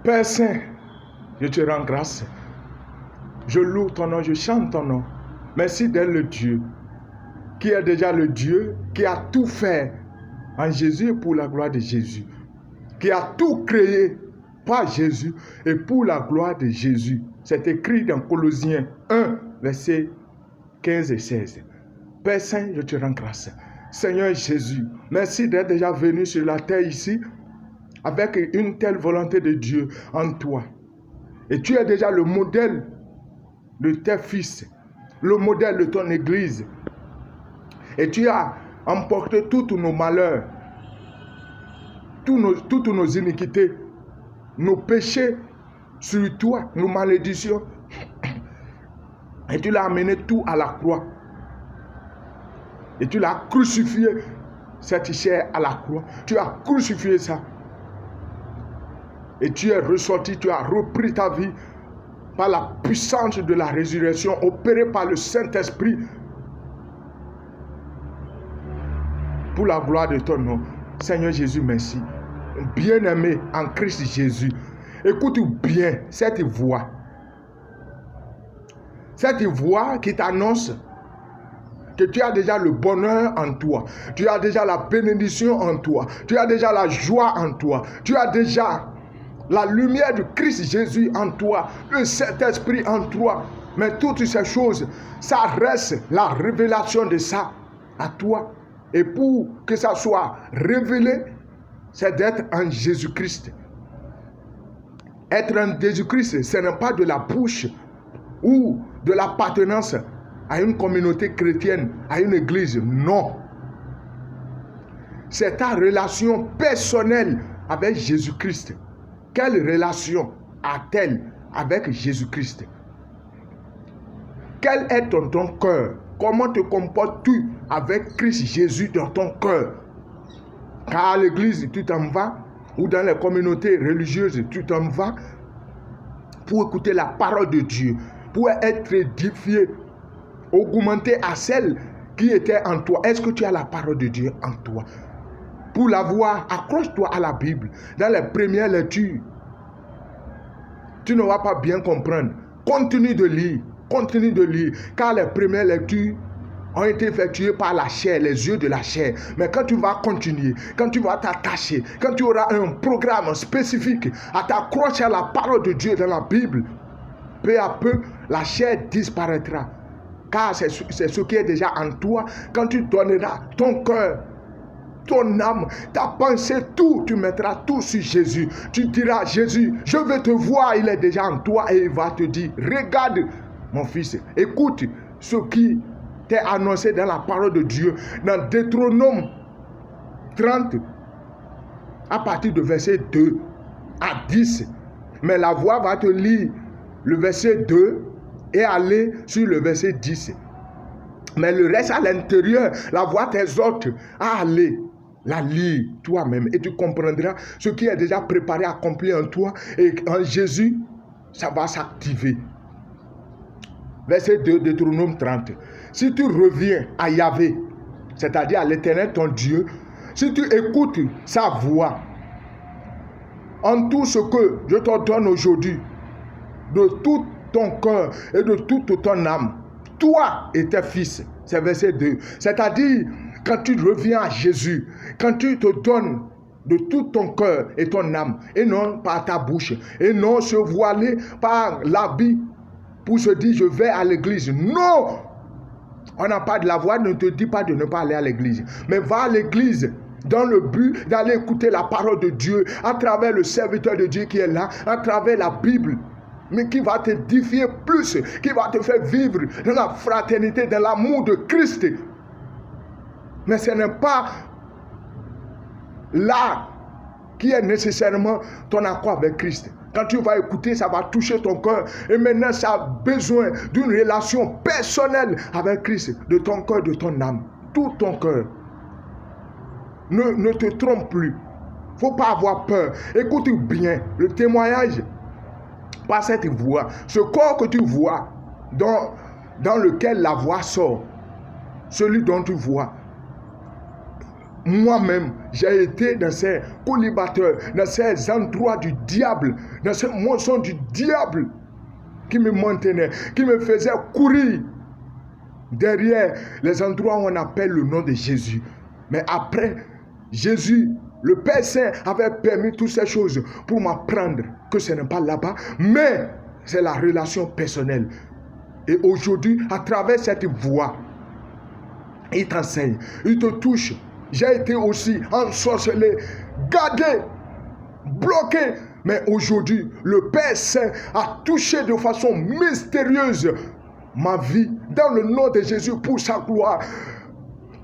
Père Saint, je te rends grâce. Je loue ton nom, je chante ton nom. Merci d'être le Dieu qui est déjà le Dieu qui a tout fait en Jésus et pour la gloire de Jésus. Qui a tout créé par Jésus et pour la gloire de Jésus. C'est écrit dans Colossiens 1, versets 15 et 16. Père Saint, je te rends grâce. Seigneur Jésus, merci d'être déjà venu sur la terre ici avec une telle volonté de Dieu en toi. Et tu es déjà le modèle de tes fils, le modèle de ton Église. Et tu as emporté tous nos malheurs, toutes nos iniquités, nos péchés sur toi, nos malédictions. Et tu l'as amené tout à la croix. Et tu l'as crucifié, cette chair à la croix. Tu as crucifié ça. Et tu es ressorti, tu as repris ta vie par la puissance de la résurrection opérée par le Saint-Esprit pour la gloire de ton nom. Seigneur Jésus, merci. Bien-aimé en Christ Jésus, écoute bien cette voix. Cette voix qui t'annonce que tu as déjà le bonheur en toi. Tu as déjà la bénédiction en toi. Tu as déjà la joie en toi. Tu as déjà la lumière du Christ Jésus en toi. Le Saint-Esprit en toi. Mais toutes ces choses, ça reste la révélation de ça à toi. Et pour que ça soit révélé, c'est d'être en Jésus-Christ. Être en Jésus-Christ, ce n'est pas de la bouche ou de l'appartenance à une communauté chrétienne, à une église. Non. C'est ta relation personnelle avec Jésus-Christ. Quelle relation a-t-elle avec Jésus-Christ? Quel est ton cœur? Comment te comportes-tu avec Christ Jésus dans ton cœur? Car à l'église, tu t'en vas, ou dans les communautés religieuses, tu t'en vas pour écouter la parole de Dieu, pour être édifié, augmenter à celle qui était en toi. Est-ce que tu as la parole de Dieu en toi? Pour l'avoir, accroche-toi à la Bible. Dans les premières lectures, tu ne vas pas bien comprendre. Continue de lire, car les premières lectures ont été effectuées par la chair, les yeux de la chair. Mais quand tu vas continuer, quand tu vas t'attacher, quand tu auras un programme spécifique à t'accrocher à la parole de Dieu dans la Bible, peu à peu, la chair disparaîtra. Car c'est ce qui est déjà en toi. Quand tu donneras ton cœur, ton âme, ta pensée, tout, tu mettras tout sur Jésus. Tu diras, Jésus, je veux te voir, il est déjà en toi et il va te dire, regarde mon fils, écoute ce qui t'est annoncé dans la parole de Dieu, dans Deutéronome 30, à partir de verset 2 à 10. Mais la voix va te lire le verset 2 et aller sur le verset 10. Mais le reste à l'intérieur, la voix t'exhorte à aller la lire toi-même et tu comprendras ce qui est déjà préparé, accompli en toi, et en Jésus, ça va s'activer. Verset 2, Deutéronome 30. Si tu reviens à Yahvé, c'est-à-dire à l'Éternel ton Dieu, si tu écoutes sa voix, en tout ce que je te donne aujourd'hui, de tout ton cœur et de toute ton âme, toi et tes fils, c'est verset 2. C'est-à-dire, quand tu reviens à Jésus, quand tu te donnes de tout ton cœur et ton âme, et non par ta bouche, et non se voiler par l'habit pour se dire je vais à l'église. Non! On n'a pas de la voix, ne te dit pas de ne pas aller à l'église. Mais va à l'église dans le but d'aller écouter la parole de Dieu à travers le serviteur de Dieu qui est là, à travers la Bible, mais qui va t'édifier plus, qui va te faire vivre dans la fraternité, dans l'amour de Christ. Mais ce n'est pas là qui est nécessairement ton accord avec Christ. Quand tu vas écouter, ça va toucher ton cœur. Et maintenant, ça a besoin d'une relation personnelle avec Christ, de ton cœur, de ton âme, tout ton cœur. Ne te trompe plus. Il ne faut pas avoir peur. Écoute bien le témoignage par cette voix. Ce corps que tu vois, dans lequel la voix sort, celui dont tu vois, moi-même, j'ai été dans ces collibateurs, dans ces endroits du diable, dans ces monsons du diable qui me maintenaient, qui me faisaient courir derrière les endroits où on appelle le nom de Jésus. Mais après, Jésus, le Père Saint, avait permis toutes ces choses pour m'apprendre que ce n'est pas là-bas, mais c'est la relation personnelle. Et aujourd'hui, à travers cette voie, il t'enseigne, il te touche. J'ai été aussi ensorcelé, gardé, bloqué. Mais aujourd'hui, le Père Saint a touché de façon mystérieuse ma vie dans le nom de Jésus pour sa gloire,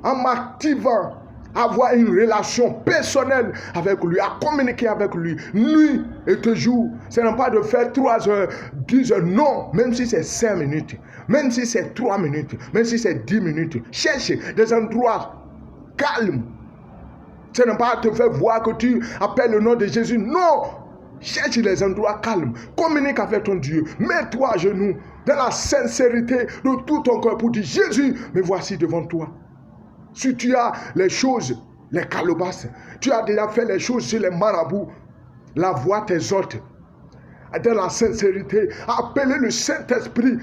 en m'activant à avoir une relation personnelle avec lui, à communiquer avec lui, nuit et jour. Ce n'est pas de faire 3 heures, 10 heures, non, même si c'est 5 minutes, même si c'est 3 minutes, même si c'est 10 minutes. Cherche des endroits calmes. Ce n'est pas te faire voir que tu appelles le nom de Jésus, non. Cherche les endroits calmes, communique avec ton Dieu, mets-toi à genoux dans la sincérité de tout ton cœur pour dire Jésus, me voici devant toi. Si tu as les choses, les calebasses, tu as déjà fait les choses sur les marabouts, la voix t'exhorte dans la sincérité, appeler le Saint-Esprit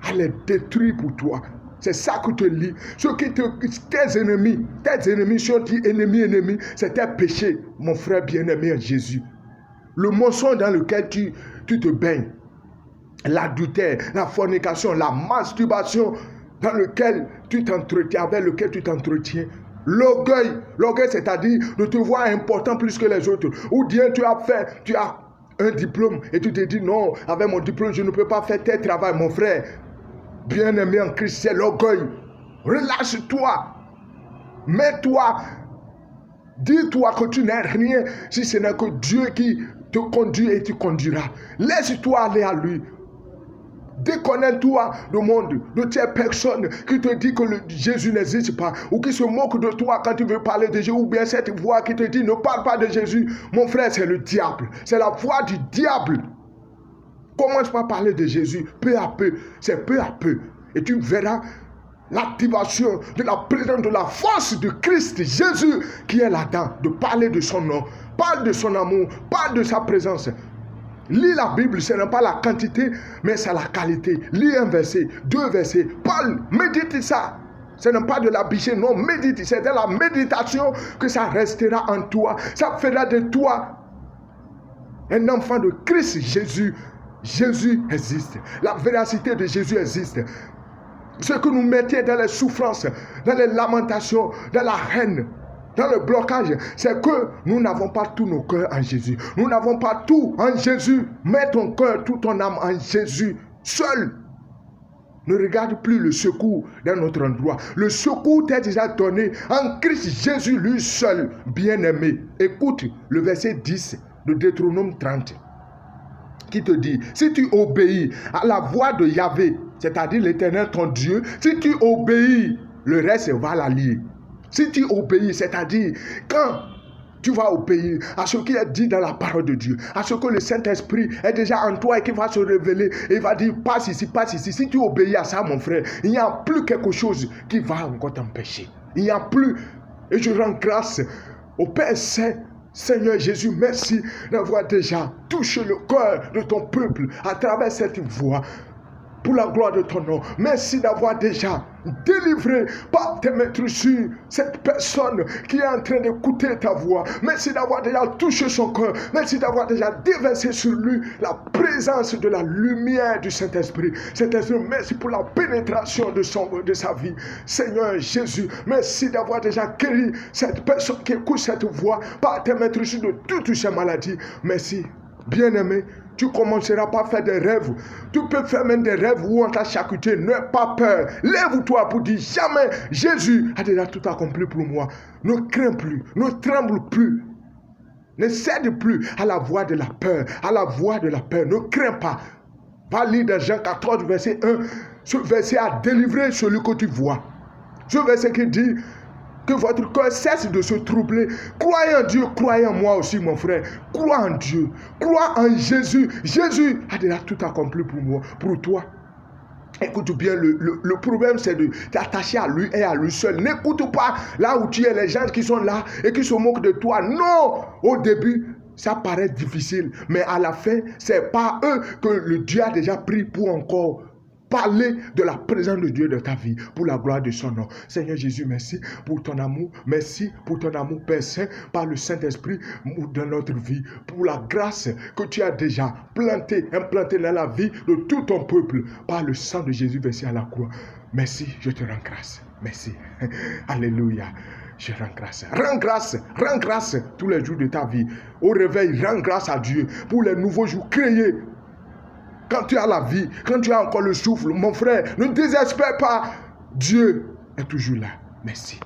à les détruire pour toi. C'est ça que te lie. Tes ennemis sont dit ennemis, c'est tes péchés, mon frère bien-aimé en Jésus. Le mensonge dans lequel tu te baignes, l'adultère, la fornication, la masturbation dans lequel tu t'entretiens, avec lequel tu t'entretiens, l'orgueil, c'est-à-dire de te voir important plus que les autres, ou bien tu as un diplôme et tu te dis non, avec mon diplôme je ne peux pas faire tel travail. Mon frère bien-aimé en Christ, c'est l'orgueil. Relâche-toi, mets-toi, dis-toi que tu n'es rien si ce n'est que Dieu qui te conduit et tu conduiras. Laisse-toi aller à lui. Déconnecte-toi du monde, de ces personnes qui te disent que Jésus n'existe pas, ou qui se moquent de toi quand tu veux parler de Jésus, ou bien cette voix qui te dit ne parle pas de Jésus. Mon frère, c'est le diable, c'est la voix du diable. Commence par parler de Jésus, peu à peu, c'est peu à peu, et tu verras l'activation de la présence de la force de Christ Jésus qui est là-dedans, de parler de son nom, parle de son amour, parle de sa présence. Lis la Bible, ce n'est pas la quantité, mais c'est la qualité. Lis un verset, 2 versets, parle, médite ça. Ce n'est pas de la bicher, non, médite. C'est de la méditation que ça restera en toi. Ça fera de toi un enfant de Christ Jésus. Jésus existe. La véracité de Jésus existe. Ce que nous mettions dans les souffrances, dans les lamentations, dans la haine, dans le blocage, c'est que nous n'avons pas tous nos cœurs en Jésus. Nous n'avons pas tout en Jésus. Mets ton cœur, toute ton âme en Jésus seul. Ne regarde plus le secours dans notre endroit. Le secours t'est déjà donné en Christ Jésus lui seul, bien-aimé. Écoute le verset 10 de Deutéronome 30 qui te dit, si tu obéis à la voix de Yahvé, c'est-à-dire l'Éternel ton Dieu, si tu obéis, le reste va la lier. Si tu obéis, c'est-à-dire quand tu vas obéir à ce qui est dit dans la parole de Dieu, à ce que le Saint-Esprit est déjà en toi et qui va se révéler et va dire passe ici, passe ici. Si tu obéis à ça, mon frère, il n'y a plus quelque chose qui va encore t'empêcher. Il n'y a plus, et je rends grâce au Père Saint, Seigneur Jésus, merci d'avoir déjà touché le cœur de ton peuple à travers cette voix. Pour la gloire de ton nom. Merci d'avoir déjà délivré par tes maîtres sur cette personne qui est en train d'écouter ta voix. Merci d'avoir déjà touché son cœur. Merci d'avoir déjà déversé sur lui la présence de la lumière du Saint-Esprit. Saint-Esprit, merci pour la pénétration de sa vie. Seigneur Jésus, merci d'avoir déjà guéri cette personne qui écoute cette voix par tes maîtres sur de toutes ces maladies. Merci, bien-aimé. Tu commenceras par faire des rêves. Tu peux faire même des rêves où on t'a charcuté. N'aie pas peur. Lève-toi pour dire jamais Jésus a déjà tout accompli pour moi. Ne crains plus. Ne tremble plus. Ne cède plus à la voix de la peur. À la voix de la peur. Ne crains pas. Va lire dans Jean 14, verset 1. Ce verset a délivré celui que tu vois. Ce verset qui dit que votre cœur cesse de se troubler. Croyez en Dieu, croyez en moi aussi, mon frère. Crois en Dieu, crois en Jésus. Jésus a déjà tout accompli pour moi, pour toi. Écoute bien, le problème c'est de t'attacher à lui et à lui seul. N'écoute pas là où tu es, les gens qui sont là et qui se moquent de toi. Non, au début, ça paraît difficile, mais à la fin, c'est pas eux que le Dieu a déjà pris pour encore parler de la présence de Dieu dans ta vie, pour la gloire de son nom. Seigneur Jésus, merci pour ton amour. Merci pour ton amour, Père Saint, par le Saint-Esprit dans notre vie, pour la grâce que tu as déjà implantée dans la vie de tout ton peuple, par le sang de Jésus versé à la croix. Merci, je te rends grâce. Merci. Alléluia. Je rends grâce tous les jours de ta vie. Au réveil, rends grâce à Dieu pour les nouveaux jours créés. Quand tu as la vie, quand tu as encore le souffle, mon frère, ne désespère pas. Dieu est toujours là. Merci.